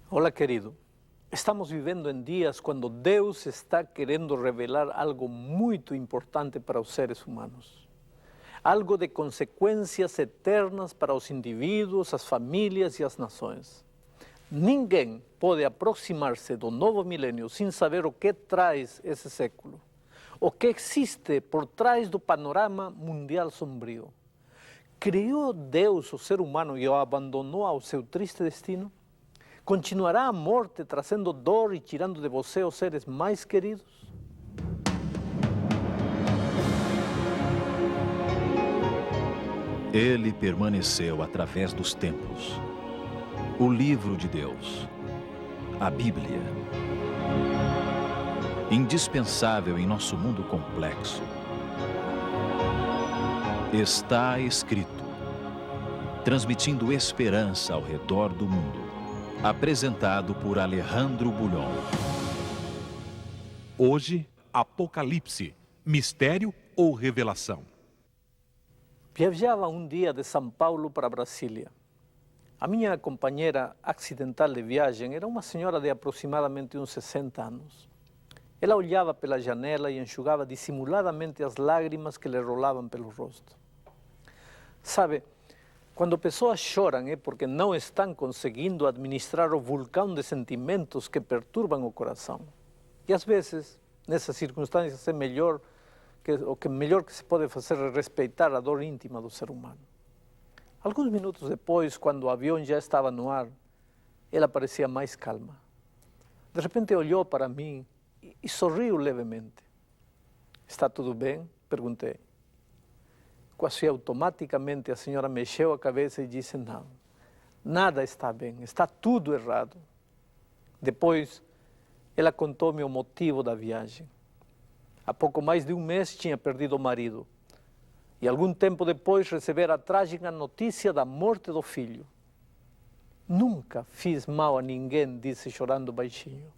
Hola, querido. Estamos vivendo em dias quando Deus está querendo revelar algo muito importante para os seres humanos. Algo de consequências eternas para os indivíduos, as famílias e as nações. Ninguém pode aproximar-se do novo milênio sem saber o que traz esse século. O que existe por trás do panorama mundial sombrio. Criou Deus o ser humano e o abandonou ao seu triste destino? Continuará a morte trazendo dor e tirando de você os seres mais queridos? Ele permaneceu através dos tempos. O livro de Deus, a Bíblia. Indispensável em nosso mundo complexo. Está escrito, transmitindo esperança ao redor do mundo. Apresentado por Alejandro Bulhon. Hoje, Apocalipse, mistério ou revelação? Viajava um dia de São Paulo para Brasília. A minha companheira acidental de viagem era uma senhora de aproximadamente uns 60 anos. Ela olhava pela janela e enxugava dissimuladamente as lágrimas que lhe rolavam pelo rosto. Sabe, quando pessoas choram é porque não estão conseguindo administrar o vulcão de sentimentos que perturbam o coração. E às vezes, nessas circunstâncias, o melhor que se pode fazer é respeitar a dor íntima do ser humano. Alguns minutos depois, quando o avião já estava no ar, ela parecia mais calma. De repente olhou para mim e sorriu levemente. "Está tudo bem?" perguntei. Quase automaticamente a senhora mexeu a cabeça e disse: "Não, nada está bem, está tudo errado." Depois, ela contou-me o motivo da viagem. Há pouco mais de um mês tinha perdido o marido e algum tempo depois recebera a trágica notícia da morte do filho. "Nunca fiz mal a ninguém", disse chorando baixinho.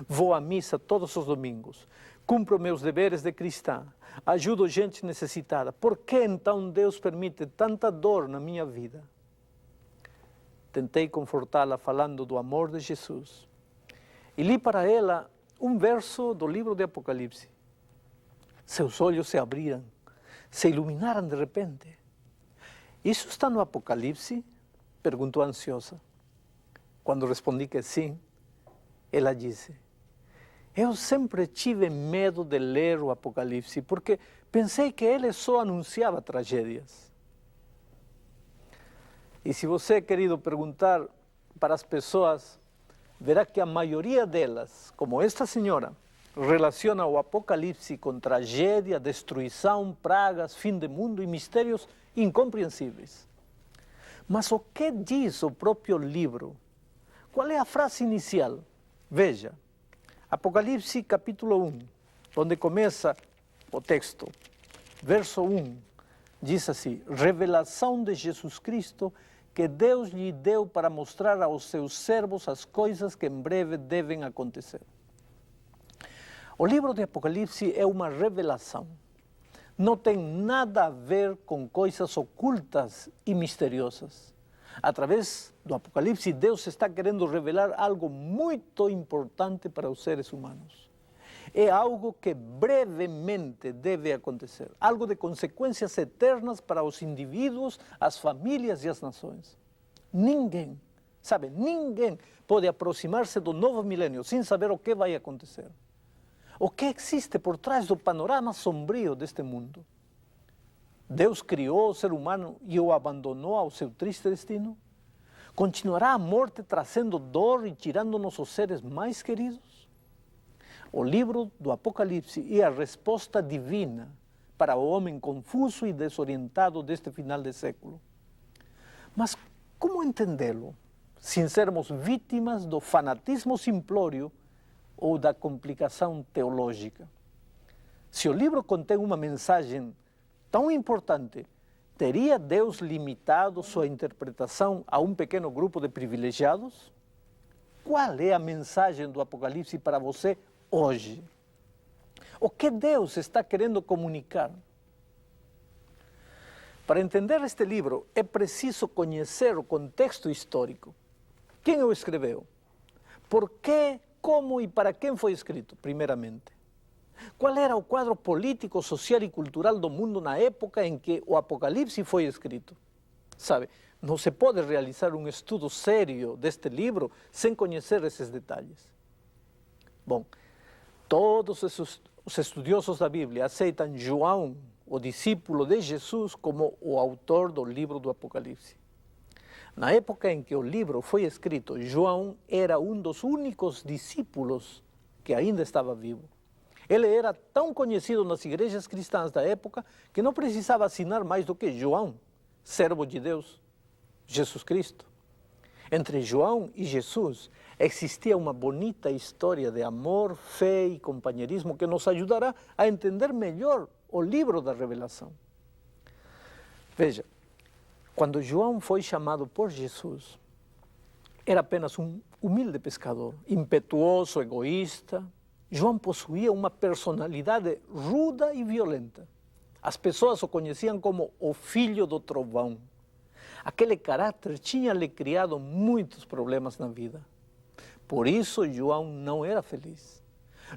"Vou à missa todos os domingos, cumpro meus deveres de cristã, ajudo gente necessitada. Por que então Deus permite tanta dor na minha vida?" Tentei confortá-la falando do amor de Jesus. E li para ela um verso do livro de Apocalipse. Seus olhos se abriram, se iluminaram de repente. "Isso está no Apocalipse?" perguntou ansiosa. Quando respondi que sim, ela disse: "Eu sempre tive medo de ler o Apocalipse, porque pensei que ele só anunciava tragédias." E se você, querido, perguntar para as pessoas, verá que a maioria delas, como esta senhora, relaciona o Apocalipse com tragédia, destruição, pragas, fim do mundo e mistérios incompreensíveis. Mas o que diz o próprio livro? Qual é a frase inicial? Veja, Apocalipse capítulo 1, onde começa o texto, verso 1, diz assim: "Revelação de Jesus Cristo, que Deus lhe deu para mostrar aos seus servos as coisas que em breve devem acontecer." O livro de Apocalipse é uma revelação. Não tem nada a ver com coisas ocultas e misteriosas. Através do Apocalipse, Deus está querendo revelar algo muito importante para os seres humanos. É algo que brevemente deve acontecer, algo de consequências eternas para os indivíduos, as famílias e as nações. Ninguém pode aproximar-se do novo milênio sem saber o que vai acontecer. O que existe por trás do panorama sombrio deste mundo? Deus criou o ser humano e o abandonou ao seu triste destino? Continuará a morte trazendo dor e tirando-nos os seres mais queridos? O livro do Apocalipse é a resposta divina para o homem confuso e desorientado deste final de século. Mas como entendê-lo, sem sermos vítimas do fanatismo simplório ou da complicação teológica? Se o livro contém uma mensagem tão importante, teria Deus limitado sua interpretação a um pequeno grupo de privilegiados? Qual é a mensagem do Apocalipse para você hoje? O que Deus está querendo comunicar? Para entender este livro, é preciso conhecer o contexto histórico. Quem o escreveu? Por quê, como e para quem foi escrito, primeiramente? Qual era o quadro político, social e cultural do mundo na época em que o Apocalipse foi escrito? Sabe, não se pode realizar um estudo sério deste livro sem conhecer esses detalhes. Bom, todos os estudiosos da Bíblia aceitam João, o discípulo de Jesus, como o autor do livro do Apocalipse. Na época em que o livro foi escrito, João era um dos únicos discípulos que ainda estava vivo. Ele era tão conhecido nas igrejas cristãs da época que não precisava assinar mais do que João, servo de Deus, Jesus Cristo. Entre João e Jesus existia uma bonita história de amor, fé e companheirismo que nos ajudará a entender melhor o livro da Revelação. Veja, quando João foi chamado por Jesus, era apenas um humilde pescador, impetuoso, egoísta. João possuía uma personalidade ruda e violenta. As pessoas o conheciam como o filho do trovão. Aquele caráter tinha-lhe criado muitos problemas na vida. Por isso, João não era feliz.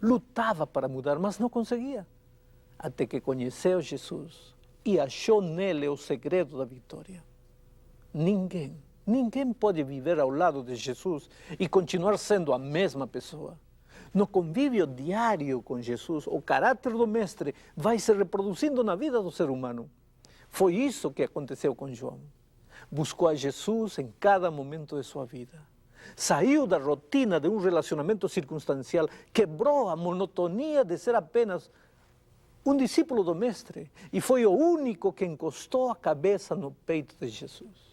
Lutava para mudar, mas não conseguia. Até que conheceu Jesus e achou nele o segredo da vitória. Ninguém pode viver ao lado de Jesus e continuar sendo a mesma pessoa. No convívio diário com Jesus, o caráter do Mestre vai se reproduzindo na vida do ser humano. Foi isso que aconteceu com João. Buscou a Jesus em cada momento de sua vida. Saiu da rotina de um relacionamento circunstancial, quebrou a monotonia de ser apenas um discípulo do Mestre e foi o único que encostou a cabeça no peito de Jesus.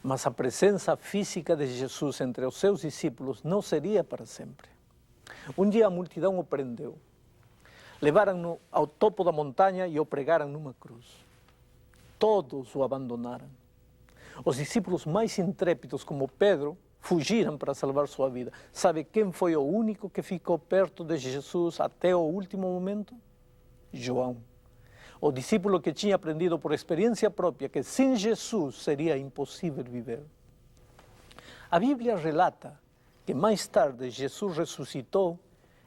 Mas a presença física de Jesus entre os seus discípulos não seria para sempre. Um dia a multidão o prendeu. Levaram-no ao topo da montanha e o pregaram numa cruz. Todos o abandonaram. Os discípulos mais intrépidos, como Pedro, fugiram para salvar sua vida. Sabe quem foi o único que ficou perto de Jesus até o último momento? João. O discípulo que tinha aprendido por experiência própria que sem Jesus seria impossível viver. A Bíblia relata que mais tarde Jesus ressuscitou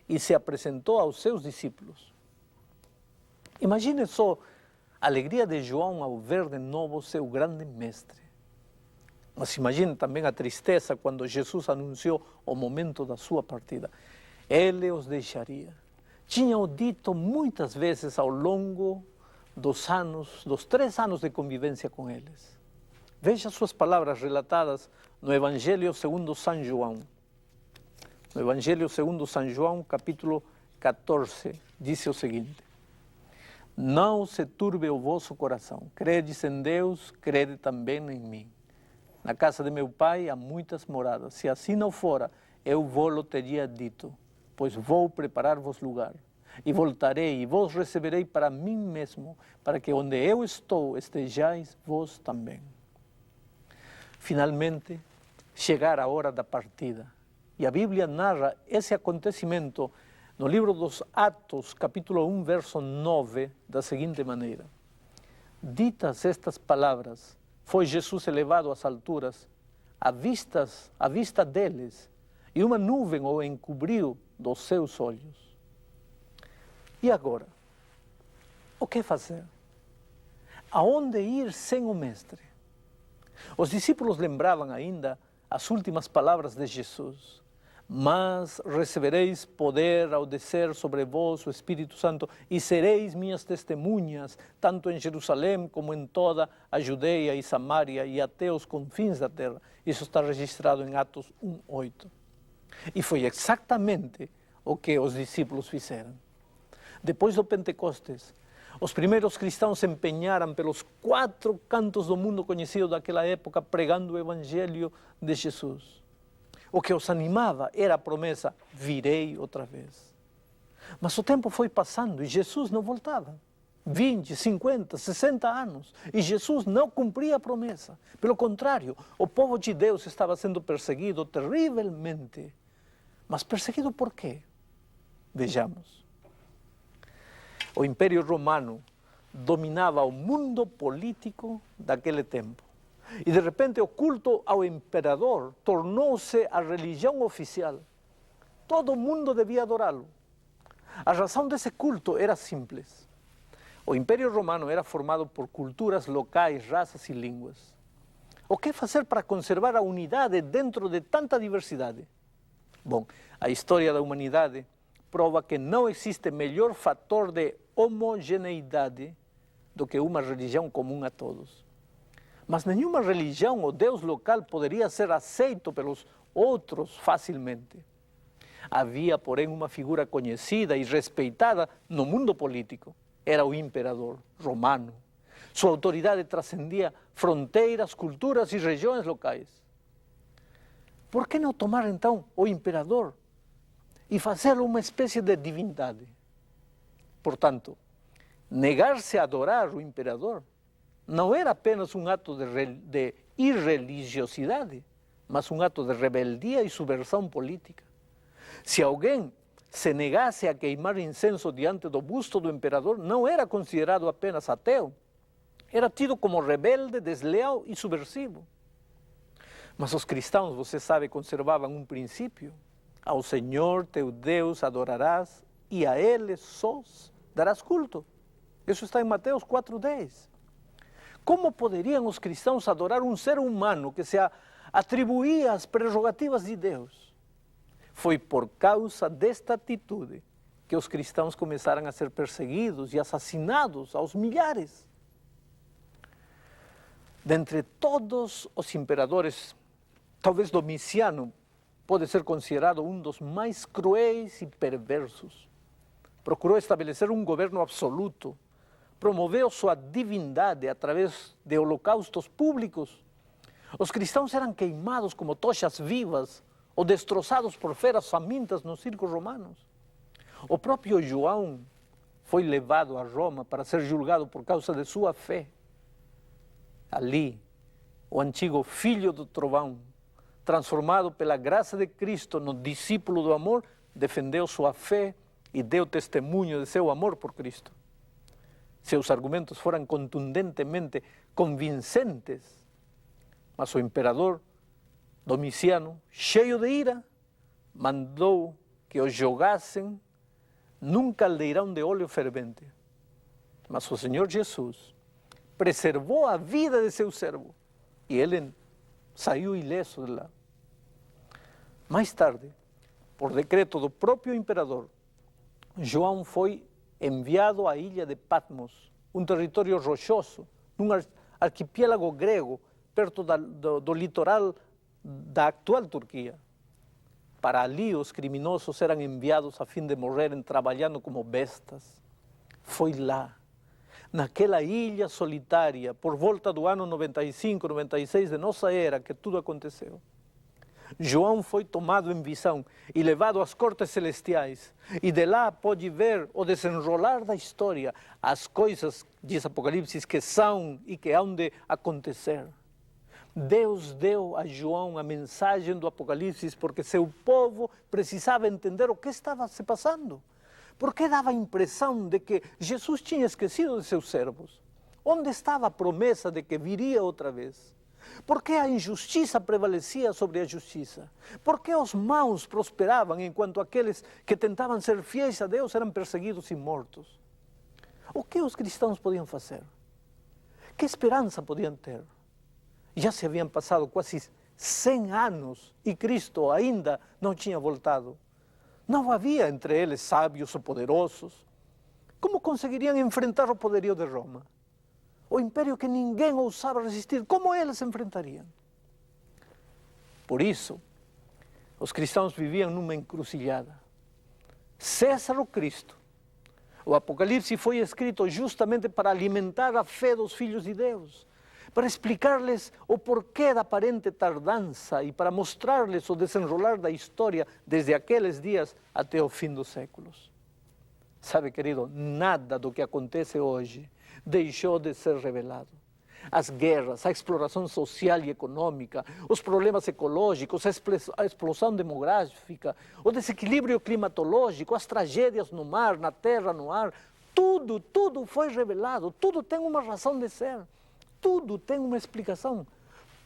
e se apresentou aos seus discípulos. Imagine só a alegria de João ao ver de novo seu grande mestre. Mas imagine também a tristeza quando Jesus anunciou o momento da sua partida. Ele os deixaria. Tinha-o dito muitas vezes ao longo dos 3 anos de convivência com eles. Veja suas palavras relatadas no Evangelho segundo São João. No Evangelho segundo São João, capítulo 14, diz o seguinte: Não se turbe o vosso coração. Credes em Deus, crede também em mim. Na casa de meu pai há muitas moradas. Se assim não fora, eu vou-lo teria dito, pois vou preparar-vos lugar. E voltarei e vos receberei para mim mesmo, para que onde eu estou estejais vós também. Finalmente, chegara a hora da partida. E a Bíblia narra esse acontecimento no livro dos Atos, capítulo 1, verso 9, da seguinte maneira: Ditas estas palavras, foi Jesus elevado às alturas, à vista deles, e uma nuvem o encobriu dos seus olhos. E agora? O que fazer? Aonde ir sem o Mestre? Os discípulos lembravam ainda as últimas palavras de Jesus: Mas recebereis poder ao descer sobre vós o Espírito Santo e sereis minhas testemunhas, tanto em Jerusalém como em toda a Judeia e Samaria e até os confins da terra. Isso está registrado em Atos 1:8. E foi exatamente o que os discípulos fizeram. Depois do Pentecostes, os primeiros cristãos se empenharam pelos 4 cantos do mundo conhecido daquela época, pregando o Evangelho de Jesus. O que os animava era a promessa: virei outra vez. Mas o tempo foi passando e Jesus não voltava. 20, 50, 60 anos. E Jesus não cumpria a promessa. Pelo contrário, o povo de Deus estava sendo perseguido terrivelmente. Mas perseguido por quê? Vejamos. O Império Romano dominava o mundo político daquele tempo. E de repente o culto ao imperador tornou-se a religião oficial. Todo mundo devia adorá-lo. A razão desse culto era simples. O Império Romano era formado por culturas locais, raças e línguas. O que fazer para conservar a unidade dentro de tanta diversidade? Bom, a história da humanidade prova que não existe melhor fator de homogeneidade do que uma religião comum a todos. Mas nenhuma religião ou Deus local poderia ser aceito pelos outros facilmente. Havia, porém, uma figura conhecida e respeitada no mundo político. Era o imperador romano. Sua autoridade transcendia fronteiras, culturas e regiões locais. Por que não tomar, então, o imperador e fazê-lo uma espécie de divindade? Portanto, negar-se a adorar o imperador não era apenas um ato de irreligiosidade, mas um ato de rebeldia e subversão política. Se alguém se negasse a queimar incenso diante do busto do imperador, não era considerado apenas ateu, era tido como rebelde, desleal e subversivo. Mas os cristãos, você sabe, conservavam um princípio: ao Senhor teu Deus adorarás e a Ele sós darás culto. Isso está em Mateus 4:10. Como poderiam os cristãos adorar um ser humano que se atribuía as prerrogativas de Deus? Foi por causa desta atitude que os cristãos começaram a ser perseguidos e assassinados aos milhares. Dentre todos os imperadores, talvez Domiciano pode ser considerado um dos mais cruéis e perversos. Procurou estabelecer um governo absoluto, promoveu sua divindade através de holocaustos públicos. Os cristãos eram queimados como tochas vivas ou destroçados por feras famintas nos circos romanos. O próprio João foi levado a Roma para ser julgado por causa de sua fé. Ali, o antigo filho do trovão, transformado pela graça de Cristo no discípulo do amor, defendeu sua fé e deu testemunho de seu amor por Cristo. Seus argumentos foram contundentemente convincentes, mas o imperador Domiciano, cheio de ira, mandou que os jogassem num caldeirão de óleo fervente. Mas o Senhor Jesus preservou a vida de seu servo e ele saiu ileso de lá. Mais tarde, por decreto do próprio imperador, João foi enviado à ilha de Patmos, um território rochoso, num arquipiélago grego, perto do litoral da actual Turquia. Para ali os criminosos eram enviados a fim de morrerem trabalhando como bestas. Foi lá, naquela ilha solitária, por volta do ano 95, 96 de nossa era, que tudo aconteceu. João foi tomado em visão e levado às cortes celestiais, e de lá pôde ver o desenrolar da história, as coisas, diz Apocalipse, que são e que hão de acontecer. Deus deu a João a mensagem do Apocalipse porque seu povo precisava entender o que estava se passando. Porque dava a impressão de que Jesus tinha esquecido de seus servos. Onde estava a promessa de que viria outra vez? Por que a injustiça prevalecia sobre a justiça? Por que os maus prosperavam enquanto aqueles que tentavam ser fiéis a Deus eram perseguidos e mortos? O que os cristãos podiam fazer? Que esperança podiam ter? Já se haviam passado quase 100 anos e Cristo ainda não tinha voltado. Não havia entre eles sábios ou poderosos. Como conseguiriam enfrentar o poderio de Roma? O império que ninguém ousava resistir, como eles enfrentariam? Por isso, os cristãos viviam numa encruzilhada. César ou Cristo? O Apocalipse foi escrito justamente para alimentar a fé dos filhos de Deus, para explicar-lhes o porquê da aparente tardança e para mostrar-lhes o desenrolar da história desde aqueles dias até o fim dos séculos. Sabe, querido, nada do que acontece hoje deixou de ser revelado. As guerras, a exploração social e econômica, os problemas ecológicos, a explosão demográfica, o desequilíbrio climatológico, as tragédias no mar, na terra, no ar, tudo foi revelado, tudo tem uma razão de ser. Tudo tem uma explicação.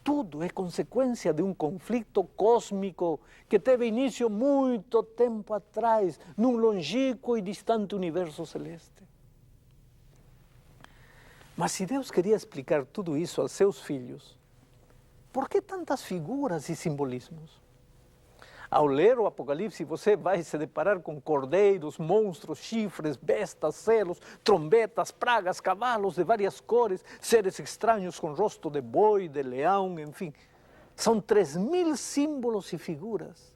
tudo é consequência de um conflito cósmico que teve início muito tempo atrás, num longínquo e distante universo celeste. Mas se Deus queria explicar tudo isso aos seus filhos, por que tantas figuras e simbolismos? Ao ler o Apocalipse, você vai se deparar com cordeiros, monstros, chifres, bestas, selos, trombetas, pragas, cavalos de várias cores, seres estranhos com rosto de boi, de leão, enfim. São 3.000 símbolos e figuras.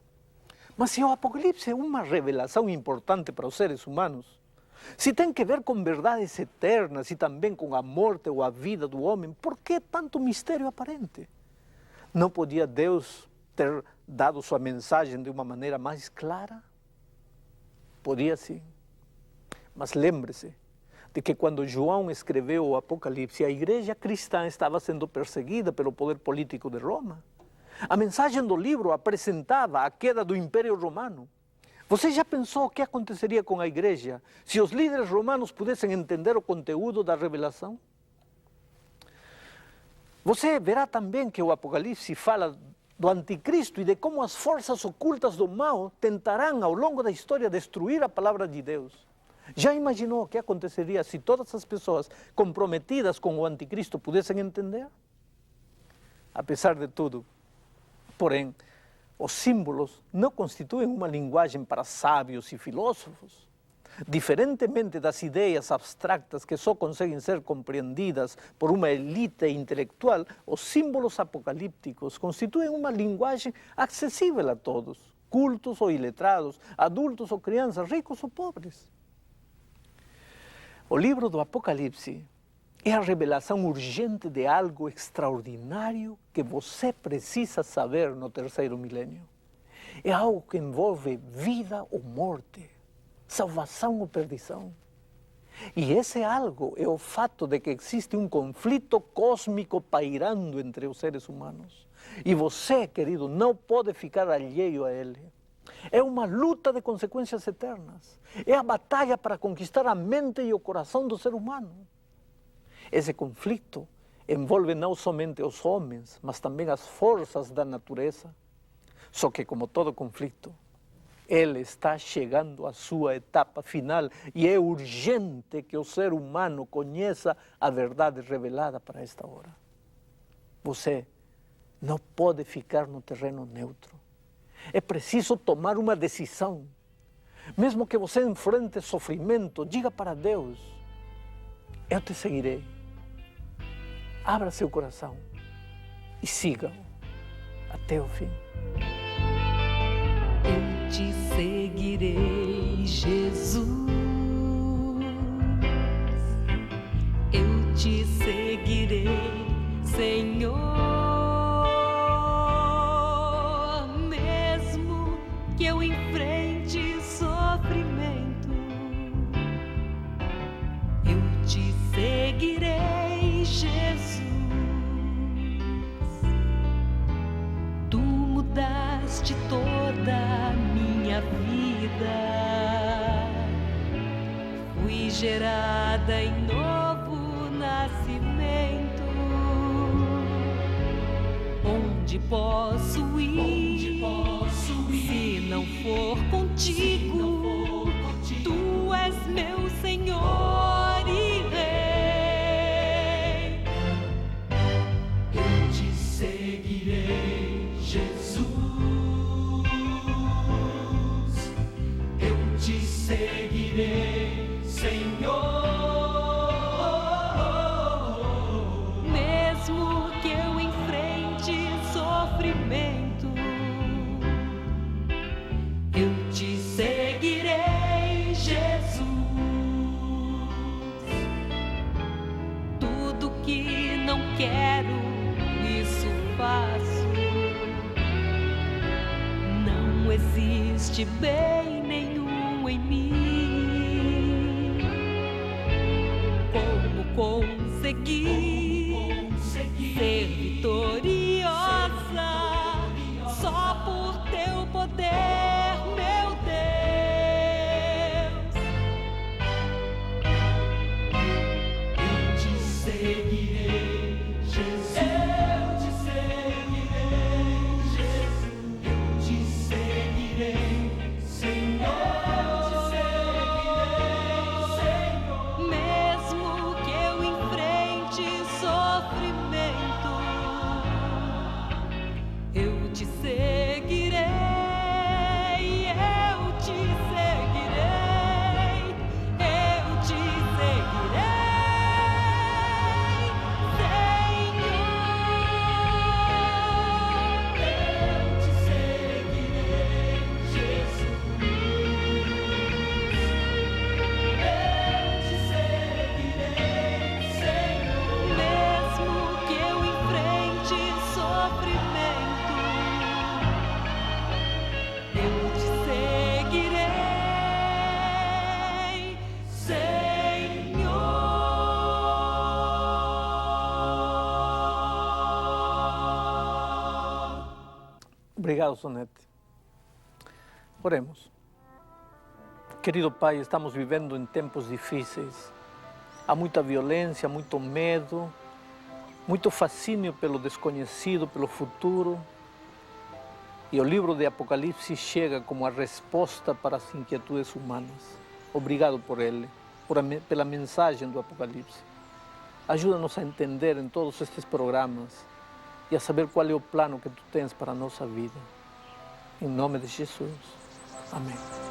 Mas se o Apocalipse é uma revelação importante para os seres humanos, se tem que ver com verdades eternas e também com a morte ou a vida do homem, por que tanto mistério aparente? Não podia Deus ter dado sua mensagem de uma maneira mais clara? Podia sim. Mas lembre-se de que quando João escreveu o Apocalipse, a igreja cristã estava sendo perseguida pelo poder político de Roma. A mensagem do livro apresentava a queda do Império Romano. Você já pensou o que aconteceria com a igreja se os líderes romanos pudessem entender o conteúdo da revelação? Você verá também que o Apocalipse fala do anticristo e de como as forças ocultas do mal tentarão ao longo da história destruir a palavra de Deus. Já imaginou o que aconteceria se todas as pessoas comprometidas com o anticristo pudessem entender? Apesar de tudo, porém, os símbolos não constituem uma linguagem para sábios e filósofos. Diferentemente das ideias abstractas que só conseguem ser compreendidas por uma elite intelectual, os símbolos apocalípticos constituem uma linguagem acessível a todos, cultos ou iletrados, adultos ou crianças, ricos ou pobres. O livro do Apocalipse é a revelação urgente de algo extraordinário que você precisa saber no terceiro milênio. É algo que envolve vida ou morte, salvação ou perdição. E esse algo é o fato de que existe um conflito cósmico pairando entre os seres humanos. E você, querido, não pode ficar alheio a ele. É uma luta de consequências eternas. É a batalha para conquistar a mente e o coração do ser humano. Esse conflito envolve não somente os homens, mas também as forças da natureza. Só que, como todo conflito, ele está chegando à sua etapa final e é urgente que o ser humano conheça a verdade revelada para esta hora. Você não pode ficar no terreno neutro. É preciso tomar uma decisão. Mesmo que você enfrente sofrimento, diga para Deus: eu te seguirei. Abra seu coração e siga-o até o fim. Eu te seguirei, Jesus. Eu te seguirei, Senhor. Mesmo que eu enfrente sofrimento, eu te seguirei, Jesus. Tu mudaste toda a minha vida. Fui gerada em novo nascimento. Onde posso ir? Se não for contigo, tu és meu Senhor e Rei. Eu te seguirei, Jesus. Eu te seguirei, Senhor. Mesmo que eu enfrente sofrimento, eu te seguirei, Jesus. Tudo que não quero, isso faço. Não existe bem nenhum em mim. Como conseguir ser vitoriosa só por teu poder, meu Deus. Eu te seguirei, Jesus. Eu te seguirei. Obrigado, Sonete. Oremos. Querido Pai, estamos vivendo em tempos difíceis. Há muita violência, muito medo, muito fascínio pelo desconhecido, pelo futuro. E o livro de Apocalipse chega como a resposta para as inquietudes humanas. Obrigado por ele, pela mensagem do Apocalipse. Ajuda-nos a entender em todos estes programas e a saber qual é o plano que tu tens para a nossa vida. Em nome de Jesus. Amém.